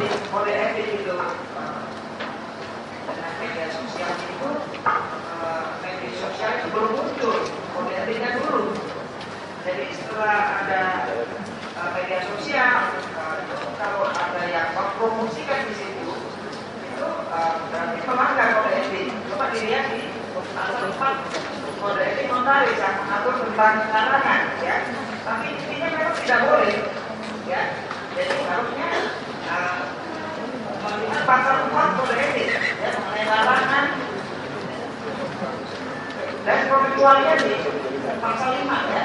kode etik itu dengan media sosial itu, media sosial itu belum muncul, kode etiknya dulu. Jadi setelah ada media sosial, kalau ada yang mempromosikan di situ, itu berarti melanggar kode etik. Coba dilihat di pasal 4 kode etik notaris yang mengatur tentang larangan, ya. Tapi intinya memang tidak boleh, ya. Jadi harusnya melihat pasal 4 kode etik, ya, mengenai larangan dan pengecualian di pasal 5, ya.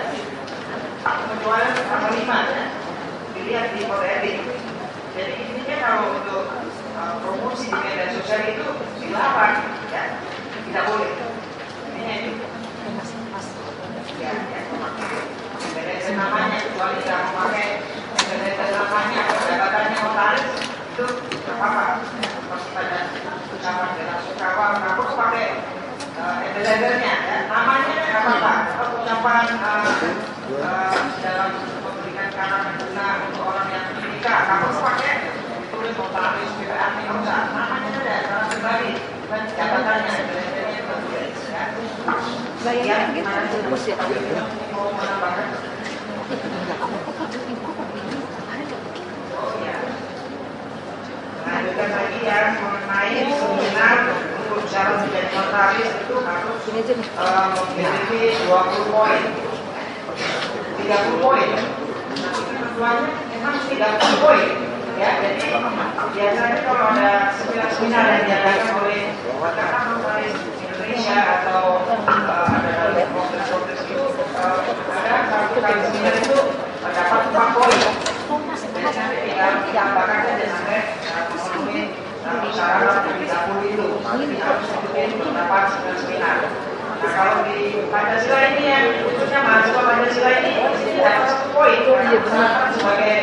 Pengecualian pasal 5, ya. Dilihat di kode etik. Jadi intinya kalau untuk promosi di media sosial itu dilarang, ya, tidak boleh. Ini ya, ya, namanya kecuali tidak memakai namanya jabatannya notaris itu tidak apa-apa. Pasti pada ucapan dengan sukawa kamu pakai embel-embelnya, ya, namanya tidak apa-apa. Atau ucapan dalam memberikan karangan bunga untuk orang yang menikah, kamu pakai tulis notaris BPA nggak usah, namanya saja secara pribadi dan jabatannya embel-embelnya itu tulis, ya. Bayangkan gitu terus ya. Mau menambahkan? Lanjutkan lagi ya mengenai seminar untuk syarat menjadi notaris itu harus memiliki 20 poin, 30 poin. Nanti ketentuannya memang 30 poin, ya. Jadi biasanya kalau ada seminar yang diadakan oleh Ikatan Notaris Indonesia atau ada dalam kongres-kongres itu ada satu kali seminar itu dapat 4 poin. Jadi nanti tinggal ditambahkan saja sampai memenuhi syarat 30 itu. Jadi harus ikutin dapat seminar. Nah kalau di Pancasila ini yang khususnya mahasiswa Pancasila ini dapat 1 poin sebagai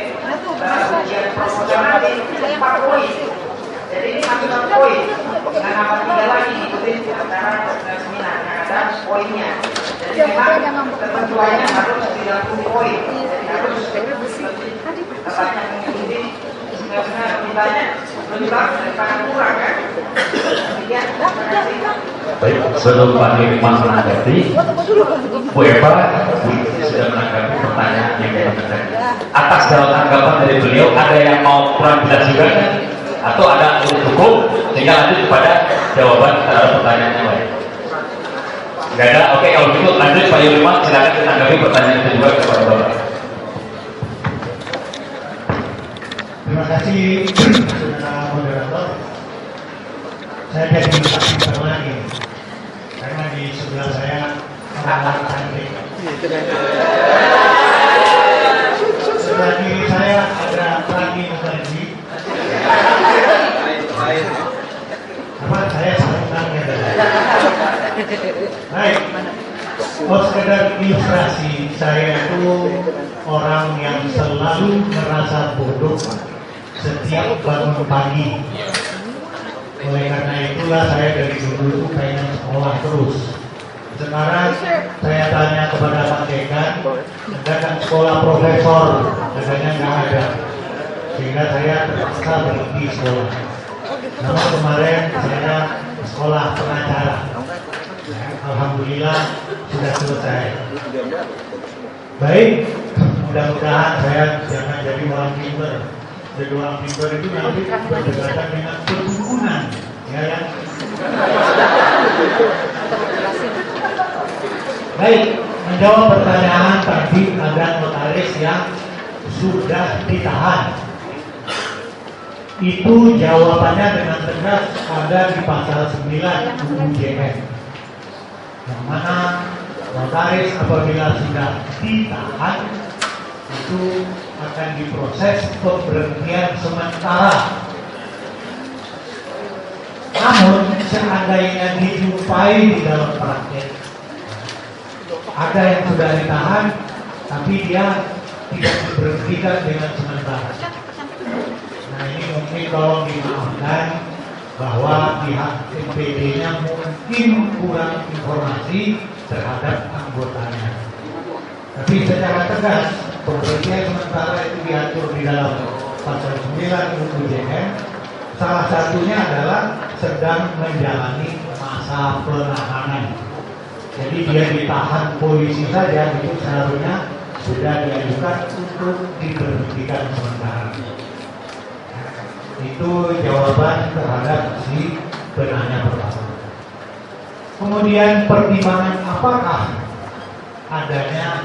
ujian promosional di 4 poin. Jadi ini masuk 1 poin. Dengan apa 3 lagi ikutin acara seminar yang ada poinnya. Jadi memang ketentuannya harus 30 poin. Jadi harus banyak mengikuti seminar lebih bagus daripada kurang, kan? Ya, baik, sebelum Pak Dirman menanggapi, Bu Eva sudah menanggapi pertanyaan yang disampaikan. Atas dalam tanggapan dari beliau, ada yang mau kurang jelas juga kan? Atau ada untuk cukup sehingga lanjut kepada jawaban terhadap pertanyaan yang lain? Tidak ada. Oke, kalau begitu lanjut Pak Dirman, silakan ditanggapi pertanyaan itu juga kepada Bapak. Terima kasih saudara moderator. Saya jadi saksi lagi karena di sebelah saya orang cantik. Sebelah kiri saya ada lagi lagi. Apa saya senang ya? Baik. Oh, sekedar ilustrasi, saya itu orang yang selalu merasa bodoh setiap bangun pagi. Oleh karena itulah saya dari dulu pengen sekolah terus. Sekarang saya tanya kepada Pak Dekan, dan sekolah profesor, katanya nggak ada. Sehingga saya terpaksa berhenti sekolah. Namun kemarin saya sekolah pengacara. Alhamdulillah sudah selesai. Baik, mudah-mudahan saya jangan jadi orang pinter. Jadi orang pinter itu nanti berdekatan dengan perdukunan, ya kan? Baik, menjawab pertanyaan tadi ada notaris yang sudah ditahan. Itu jawabannya dengan tegas ada di pasal 9 UU JM. Yang mana notaris apabila sudah ditahan itu akan diproses pemberhentian sementara. Namun seandainya dijumpai di dalam praktek ada yang sudah ditahan tapi dia tidak diberhentikan dengan sementara. Nah ini mungkin tolong dimaafkan bahwa pihak MPD-nya mungkin kurang informasi terhadap anggotanya. Tapi secara tegas pemberhentian sementara itu diatur di dalam pasal 9 UUJM, salah satunya adalah sedang menjalani masa penahanan. Jadi dia ditahan polisi saja, itu seharusnya sudah diajukan untuk diberhentikan sementara. Itu jawaban terhadap si penanya pertama. Kemudian pertimbangan apakah adanya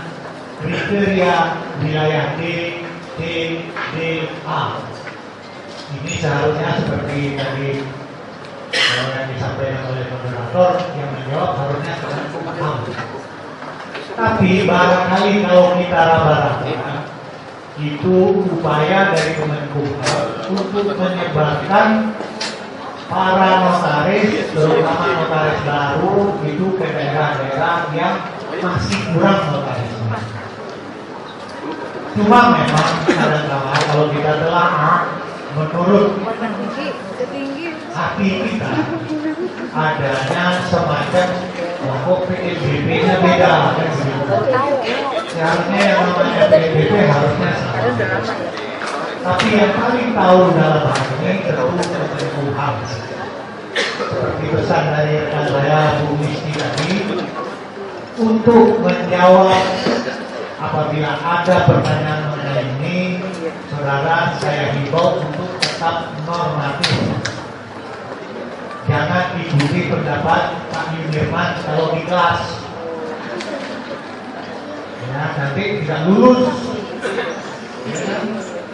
kriteria wilayah D, T, D, A. Ini seharusnya seperti tadi yang disampaikan oleh moderator, yang menjawab harusnya Kemenkumham. Tapi barangkali kalau kita raba-raba, itu upaya dari Kemenkumham untuk menyebarkan para notaris, terutama notaris baru, itu ke daerah-daerah yang masih kurang notarisnya. Cuma memang kadang-kadang kalau kita telah menurut hati kita adanya semacam pokok PSBB-nya beda kan begitu. Seharusnya yang namanya PSBB harusnya sama. Tapi yang paling tahu dalam hal ini tentu Kemenkumham. Seperti pesan dari rekan saya Bu Misti tadi, untuk menjawab apabila ada pertanyaan mengenai ini, saudara saya himbau untuk tetap normatif. Jangan ikuti pendapat Pak Yunirman kalau di kelas. Ya, nanti tidak lulus.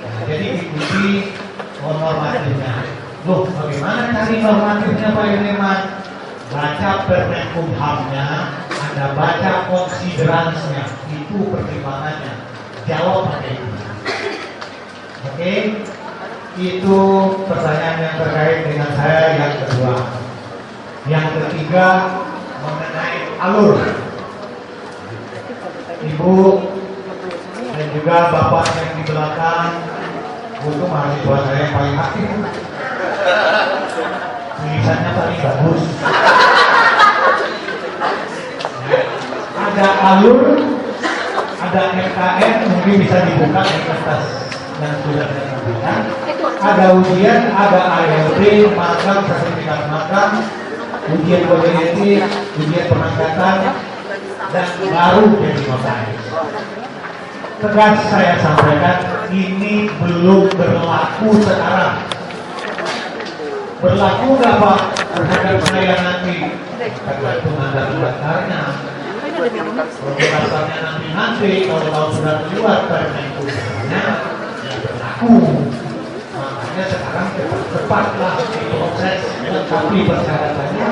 Nah, jadi ikuti normatifnya. Loh, bagaimana cari normatifnya Pak Yunirman? Baca Permenkumhamnya, Anda baca konsideransinya, itu pertimbangannya. Jawab pakai itu. Oke? Itu pertanyaan yang terkait dengan saya yang kedua. Yang ketiga mengenai alur. Ibu dan juga bapak yang di belakang, itu mahasiswa saya yang paling aktif. Tulisannya paling bagus. Ada alur, ada MKN, mungkin bisa dibuka di kertas yang sudah saya sampaikan. Ada ujian, ada ALB, magang, sertifikat magang, ujian kode etik, ujian pengangkatan, dan baru jadi notaris. Tegas saya sampaikan, ini belum berlaku sekarang. Berlaku nggak Pak terhadap saya nanti? Tergantung Anda pendaftarnya. Pendaftarnya nanti kalau sudah keluar Permenkumhamnya, ya berlaku. Makanya sekarang cepatlah diproses, tetapi persyaratannya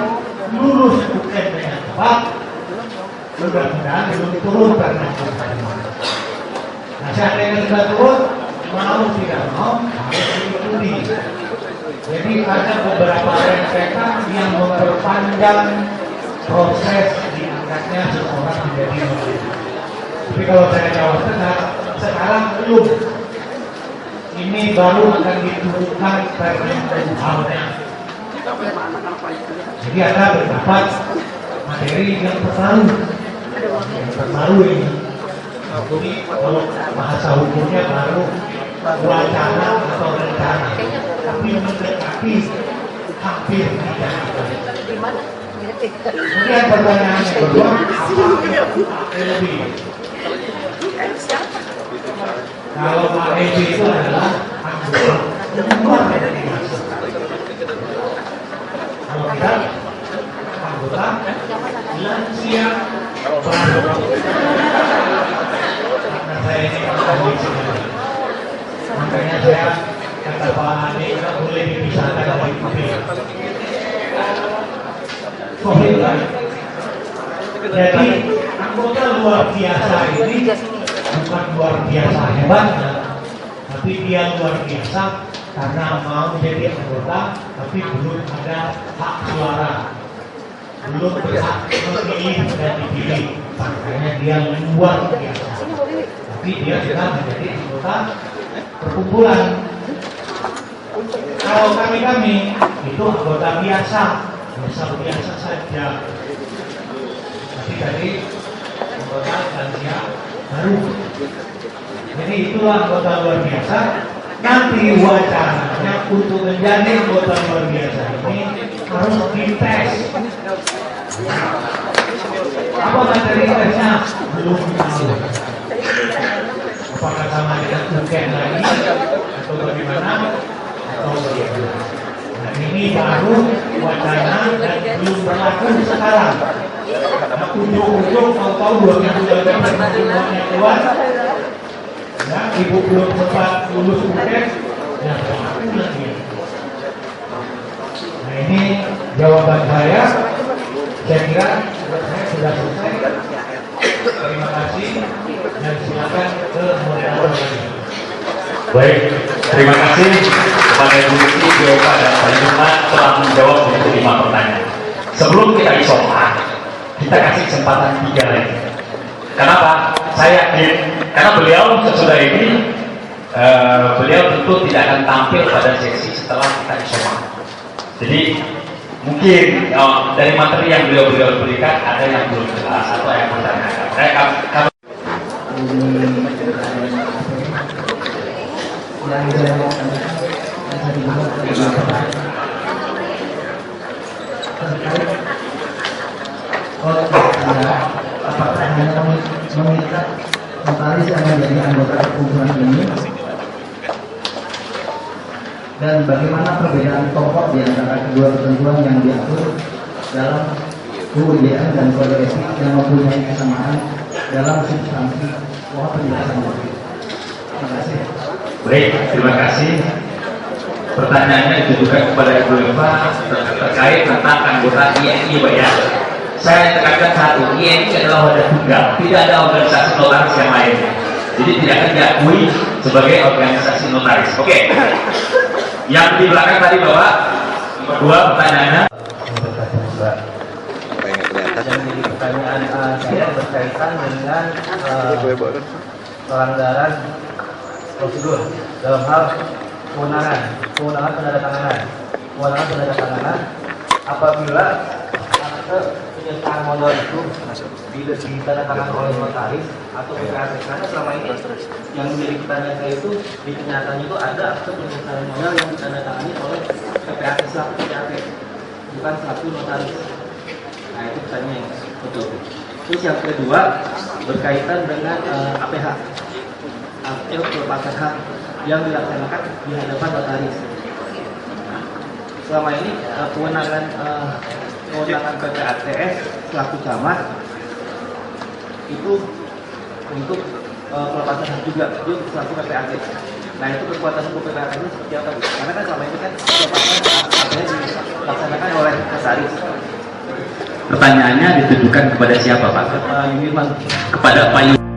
lulus UN dengan tepat. Mudah-mudahan belum turun Permenkumhamnya. Nah, seandainya sudah turun, mau tidak mau harus diikuti. Jadi ada beberapa rentetan yang memperpanjang proses diangkatnya seseorang menjadi notaris. Tapi kalau saya jawab tegas, sekarang belum. Ini baru akan diturunkan Permenkumhamnya. Jadi ada beberapa materi yang terbaru ini. Jadi kalau bahasa hukumnya baru wacana atau rencana, tapi mendekati hampir tidak. Kemudian pertanyaan yang kedua, apa ALB? Kalau ALB itu adalah anggota luar dari masa. Kalau kita anggota lansia baru. Karena saya ini kondisi, makanya saya kata Pak Andi tidak boleh dipisahkan dari COVID. Jadi anggota luar biasa ini bukan luar biasa hebatnya, tapi dia luar biasa karena mau jadi anggota tapi belum ada hak suara, belum berhak memilih dan dipilih, makanya dia luar biasa. Tapi dia sudah menjadi anggota perkumpulan. Kalau kami itu anggota biasa saja. Tapi tadi anggota lansia baru. Jadi itulah anggota luar biasa nanti wacananya untuk menjadi anggota luar biasa ini harus dites. Apa materi tesnya? Belum tahu. Apakah sama dengan UKM lagi atau bagaimana atau bagaimana? Nah, ini baru wacana dan belum berlaku sekarang. Nah, ujung-ujung tahu-tahu 2 minggu yang keluar, ya, ibu belum sempat lulus UKM, dan berlaku lagi. Nah, ini jawaban saya kira saya sudah selesai. Terima kasih dan silakan ke moderator. Baik, terima kasih kepada Ibu Riki, Yoga, dan Pak Jumat telah menjawab untuk 5 pertanyaan. Sebelum kita isoman, kita kasih kesempatan 3 lagi. Kenapa? Saya yakin, karena beliau sesudah ini, beliau tentu tidak akan tampil pada sesi setelah kita isoman. Jadi mungkin dari materi yang beliau berikan ada yang belum jelas atau yang bertanya. Apakah hanya mengikat notaris yang menjadi anggota perkumpulan ini, dan bagaimana perbedaan pokok di antara kedua ketentuan yang diatur dalam UUJN dan kode etik yang mempunyai kesamaan dalam substansi pola penjelasan. Terima kasih. Baik, terima kasih. Pertanyaannya ditujukan kepada Ibu Eva terkait tentang anggota INI, Pak ya. Saya tekankan satu, INI adalah wadah tunggal, tidak ada organisasi notaris yang lain. Jadi tidak akan diakui sebagai organisasi notaris. Oke. Yang di belakang tadi Bapak, kedua pertanyaannya. Yang jadi pertanyaan saya berkaitan dengan pelanggaran prosedur dalam hal kewenangan penandatanganan apabila akte penyertaan modal itu ditandatangani oleh notaris atau PPAT. Karena selama ini yang menjadi pertanyaan saya itu di kenyataannya itu ada akte penyertaan modal yang ditandatangani oleh PPAT selaku PPAT, bukan selaku notaris. Nah, itu pertanyaan yang betul. Terus yang kedua berkaitan dengan APH, akte pelepasan hak yang dilaksanakan di hadapan notaris. Selama ini kewenangan PPATS selaku camat itu untuk pelepasan hak juga, dia selaku PPAT. Nah, itu kekuatan hukum PPAT ini seperti apa? Karena kan selama ini kan pelepasan haknya dilaksanakan oleh notaris. Pertanyaannya ditujukan kepada siapa, Pak? Yuliman. Kepada Pak Yuliman.